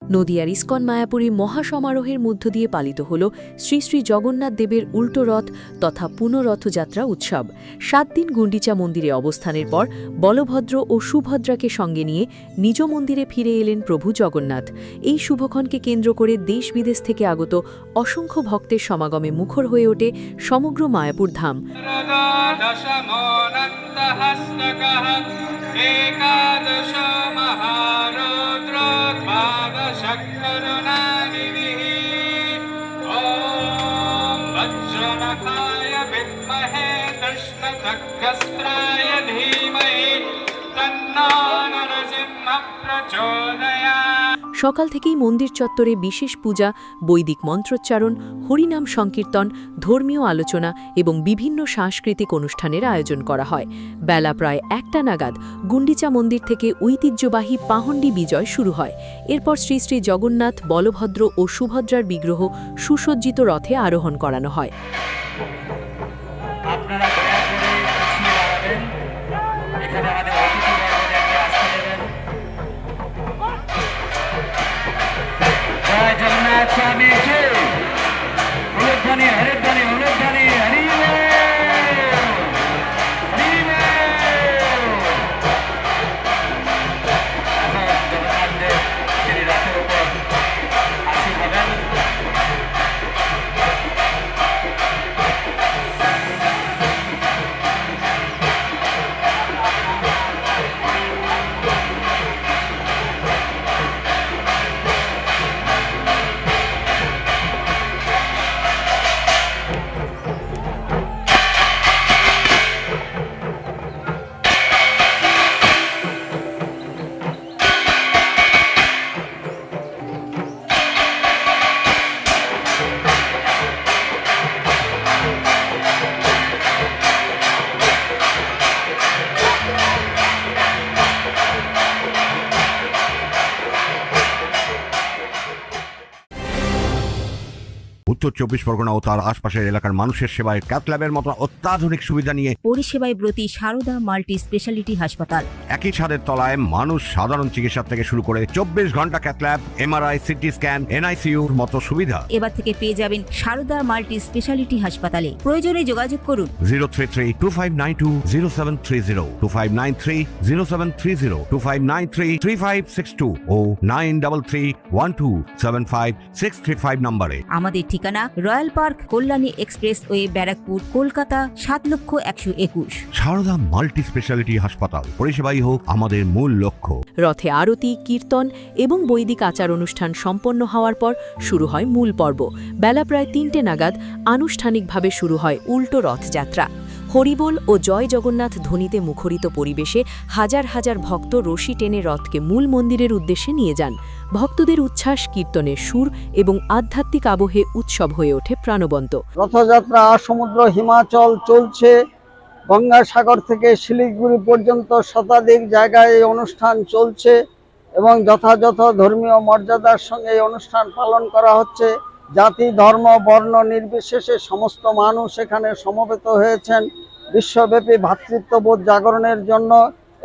নদিয়ার ইস্কন মায়াপুরী মহাসমারোহের মধ্য দিয়ে পালিত হল শ্রী শ্রী জগন্নাথ দেবের উল্টো রথ তথা পুনঃরথযাত্রা উৎসব। 7 দিন গুন্ডিচা মন্দিরে অবস্থানের পর বলভদ্র ও সুভদ্রাকে সঙ্গে নিয়ে নিজ মন্দিরে ফিরে এলেন প্রভু জগন্নাথ। এই শুভক্ষণকে কেন্দ্র করে দেশ বিদেশ থেকে আগত অসংখ্য ভক্তের সমাগমে মুখর হয়ে ওঠে সমগ্র মায়াপুর ধাম। সকাল থেকেই মন্দির চত্বরে বিশেষ পূজা, বৈদিক মন্ত্রোচ্চারণ, হরিনাম সংকীর্তন, ধর্মীয় আলোচনা এবং বিভিন্ন সাংস্কৃতিক অনুষ্ঠানের আয়োজন করা হয়। বেলা প্রায় 1টা নাগাদ গুন্ডিচা মন্দির থেকে ঐতিহ্যবাহী পাহণ্ডি বিজয় শুরু হয়। এরপর শ্রী শ্রী জগন্নাথ, বলভদ্র ও সুভদ্রার বিগ্রহ সুসজ্জিত রথে আরোহণ করানো হয়। উত্তর 24 পরগনা ও তার আশপাশের এলাকার মানুষের সেবায় ক্যাথ ল্যাবের মতো অত্যাধুনিক সুবিধা নিয়ে পরিষেবায় ব্রতী সারদা মাল্টি স্পেশালিটি হাসপাতাল। একই ছাদের তলায় মানুষ সাধারণ চিকিৎসা থেকে শুরু করে 24 ঘন্টা cath lab, MRI, CT scan, এনআইসিইউর মতো সুবিধা এবার থেকে পেয়ে যাবেন সারদা মাল্টি স্পেশালিটি হাসপাতালে। প্রয়োজনে যোগাযোগ করুন 033-2592-0730, 2593-0730, 2593-3562 ও 9331275635 নম্বরে। আমাদের ঠিকানা Royal Park, Kalyani expressway, Barrackpore, Kolkata 7,01,21। Sarada multi speciality হাসপাতাল, পরিষেবাই হোক আমাদের মূল লক্ষ্য। রথে আরতি, কীর্তন এবং বৈদিক আচার অনুষ্ঠান সম্পন্ন হওয়ার পর শুরু হয় মূল পর্ব। বেলা প্রায় 3টে নাগাদ আনুষ্ঠানিকভাবে শুরু হয় উল্টো রথযাত্রা। হরিবোল ও জয় জগন্নাথ ধ্বনিতে মুখরিত পরিবেশে হাজার হাজার ভক্ত রশি টেনে রথকে মূল মন্দিরের উদ্দেশ্যে নিয়ে যান। ভক্তদের উচ্ছ্বাস, কীর্তনের সুর এবং আধ্যাত্মিক আবহে উৎসব হয়ে ওঠে প্রাণবন্ত। রথযাত্রা সমুদ্র হিমাচল চলছে। গঙ্গাসাগর থেকে শিলিগুড়ি পর্যন্ত শতাধিক জায়গায় এই অনুষ্ঠান চলছে এবং যথাযথ ধর্মীয় মর্যাদার সঙ্গে এই অনুষ্ঠান পালন করা হচ্ছে। জাতি, ধর্ম, বর্ণ নির্বিশেষে সমস্ত মানুষ এখানে সমবেত হয়েছেন বিশ্বব্যাপী ভ্রাতৃত্ববোধ জাগরণের জন্য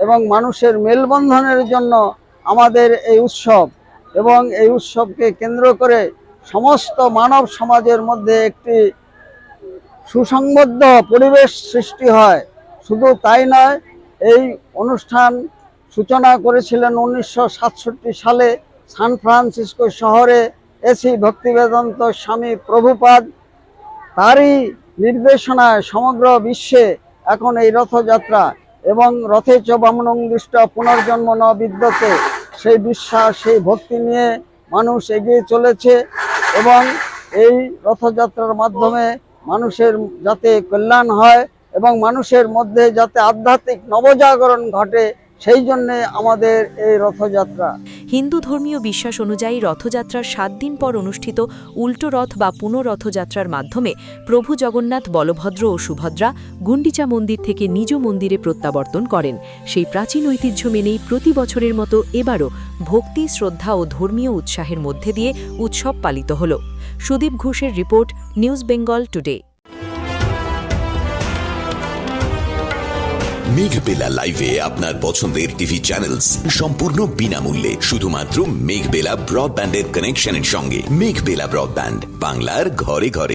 এবং মানুষের মেলবন্ধনের জন্য আমাদের এই উৎসব। এবং এই উৎসবকে কেন্দ্র করে সমস্ত মানব সমাজের মধ্যে একটি সুসংবদ্ধ পরিবেশ সৃষ্টি হয়। শুধু তাই নয়, এই অনুষ্ঠান সূচনা করেছিলেন 1967 সালে সান ফ্রান্সিসকো শহরে এসি ভক্তিবেদান্ত স্বামী প্রভুপাদ। তারই নির্দেশনায় সমগ্র বিশ্বে এখন এই রথযাত্রা এবং রথে চ বামনং দৃষ্ট পুনর্জন্ম ন বিদ্যতে, সেই বিশ্বাস, সেই ভক্তি নিয়ে মানুষ এগিয়ে চলেছে এবং এই রথযাত্রার মাধ্যমে মানুষের যাতে কল্যাণ হয় এবং মানুষের মধ্যে যাতে আধ্যাত্মিক নবজাগরণ ঘটে, সেই জন্যে আমাদের এই রথযাত্রা। হিন্দু ধর্মীয় বিশ্বাস অনুযায়ী রথযাত্রার 7 দিন পর অনুষ্ঠিত উল্টো রথ বা পুনঃরথযাত্রার মাধ্যমে প্রভু জগন্নাথ, বলভদ্র ও সুভদ্রা গুন্ডিচা মন্দির থেকে নিজ মন্দিরে প্রত্যাবর্তন করেন। সেই প্রাচীন ঐতিহ্য মেনেই প্রতি বছরের মতো এবারও ভক্তি, শ্রদ্ধা ও ধর্মীয় উৎসাহের মধ্যে দিয়ে উৎসব পালিত হল। সুদীপ ঘোষের report, news Bengal today. Meghbela লাইভে আপনার পছন্দের টিভি চ্যানেলস সম্পূর্ণ বিনামূল্যে শুধুমাত্র মেঘবেলা ব্রডব্যান্ডের কানেকশনের সঙ্গে। মেঘবেলা ব্রডব্যান্ড, বাংলার ঘরে ঘরে।